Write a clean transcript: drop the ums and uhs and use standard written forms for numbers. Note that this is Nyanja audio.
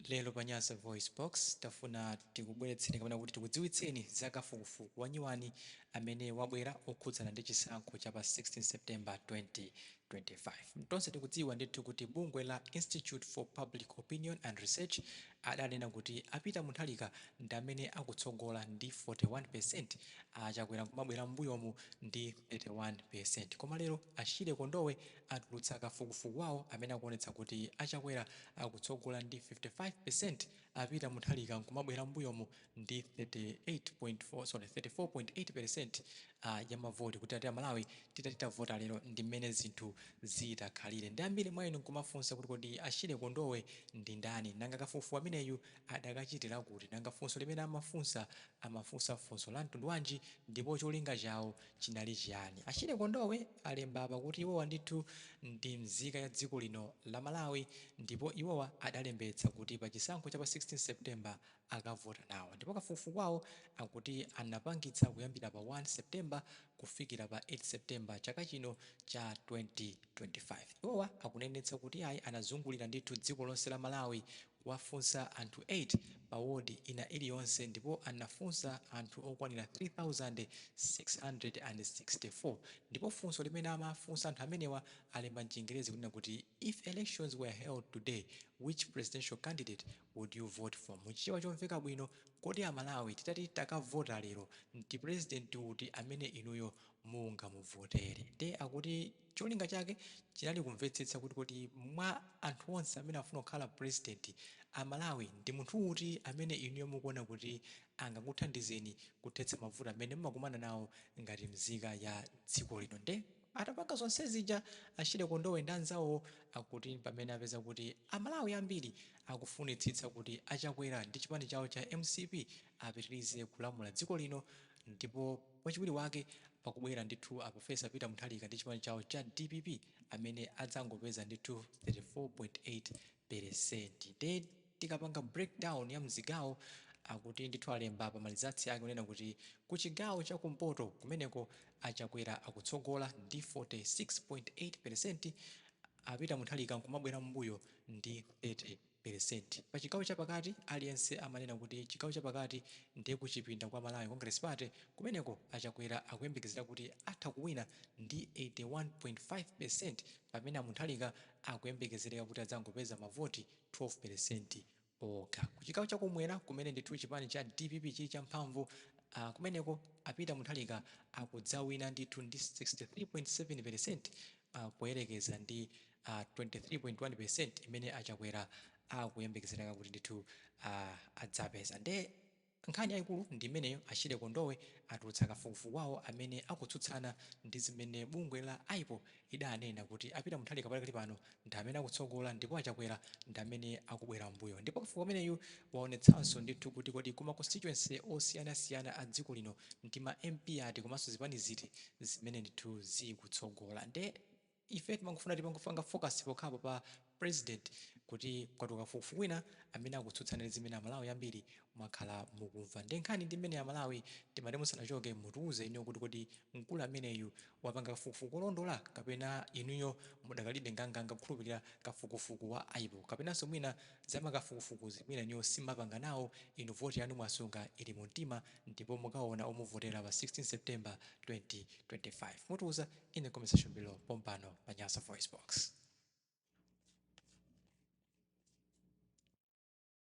Lelo pa Nyasa VoiceBox tafuna tikubweretseni kapena kuti tikudziwitseni za kafukufuku wanyuwani amene wabwera okhudzana ndi chisankho cha pa 16 September 2025. Tonse tikudziwa ndithu kuti bungwe la Institute for Public Opinion and Research adanena kuti apita Mutharika ndi amene akutsogola ndi 41%, Chakwera kumabwera mbuyomu ndi 31%. Koma lero Shyley Kondowe atulutsa kafukufuku wawo amene akuonetsa kuti Chakwera akutsogola ndi 55%, apita Mutharika nkumabwera mbuyomu ndi 34.8% ya mavoti kuti ati Malawi titavota lero ndi mmene zinthu zitakhalire. Ndi ambiri mwa inu nkumafunsa kuti kodi Shyley Kondowe ndi ndani, nanga kafukufuku ameneyu adakachitira kuti, nanga funso limene amafunsa funso la mtundu wanji ndipo cholinga chawo chinali chiyani. Shyley Kondowe alemba apa kuti iwowa ndithu ndi mzika ya dziko lino la Malawi, ndipo iwowa adalembetsa kuti pa chisankho cha pa 16 September akavota nawo, ndipo kafukufuku wawo akuti anapangitsa kuyambira pa 1 September kufikira pa 8 September chaka chino cha 2025. Iwowa akunenetsa kuti ayi anazungulira ndithu dziko lonse la Malawi wafunsa anthu 8 pa wodi ina iliyonse, ndipo anafunsa anthu okwanira 3664, ndipo funso limene amafunsa anthu amenewa alemba mchingerezi kunena kuti if elections were held today, which presidential candidate would you vote for? Muchichewa chomveka bwino kodi Amalawi titati takavota lero ndi president uti amene inuyo mungamuvotere. Nde akuti cholinga chake chinali kumvetsetsa kuti mwa anthu onse amene afuna kukhala president Amalawi ndi munthu uti amene inuyo mukuona kuti angakuthandizeni kuthetsa mavuto amene mumakumana nawo ngati mzika ya dziko lino. Nde atapanga zonse zija Shyley Kondowe ndi anzawo akuti pamene apeza kuti Amalawi ambiri akufunitsitsa kuti Chakwera ndi chipani chawo cha MCP apitirize kulamula dziko lino, ndipo wachiwiri wake pakubwera ndithu Profesa Peter Mutharika ndi chipani chawo cha DPP amene adzangopeza ndithu 34.8%. Nde tikapanga breakdown ya mzigawo akuti ndithu alemba pamalizatsi ake kunena kuti ku chigawo cha kumpoto kumeneko Chakwera akutsogola ndi 46.8%, apita Mutharika nkumabwera mbuyo ndi 30%. Pa chigawo chapakati aliyense amanena kuti chigawo chapakati ndiye kuchipinda kwa Malawi Congress Party kumeneko Chakwera akuyembekezera kuti atha kuwina ndi 81.5%, pamene Mutharika akuyembekezereka kuti adzangopeza mavoti 12% okha. Ku chigawo chakumwera kumene ndithu chipani cha DPP chili champhamvu, kumeneko apita Mutharika akudzawina ndithu ndi 63.7%, poyerekeza ndi 23.1% imene Chakwera akuyembekezereka kuti ndithu adzapeza. Nde nkhani yayikulu ndi imeneyo. Shyley Kondowe atulutsa kafukufuku wawo amene akutsutsana ndi zimene bungwe la IPO idanena kuti apita Mutharika pakali pano ndi amene akutsogola ndipo Chakwera ndi amene akubwera mbuyo. Ndipo kafukufuku ameneyu waonetsanso ndithu kuti kodi kuma constituency osiyanasiyana a dziko lino ndi ma MP ati komanso zipani ziti zimene ndithu zikutsogola. Nde ife timangofuna tipangofanga focus pokhapo pa president kuti kwatuka kafukufuku wina amene akutsutsana ndi zimene Amalawi ambiri mwakhala mukumva. Nde nkhani ndi imene Amalawi timati musanachoke mutiuze inuyo kuti kodi mkulu ameneyu wapanga kafukufuku olondola kapena inuyo mudakalibe nganganga kukhulupirira kafukufuku wa IPO, kapenanso mwina zama kafukufuku mwina inuyo simapanga nawo, inu voti yanu mwasunga ili mu mtima ndipo mukaona omuvotera pa 16 September 2025. Mutiuza in the comment section below pompano pa Nyasa VoiceBox.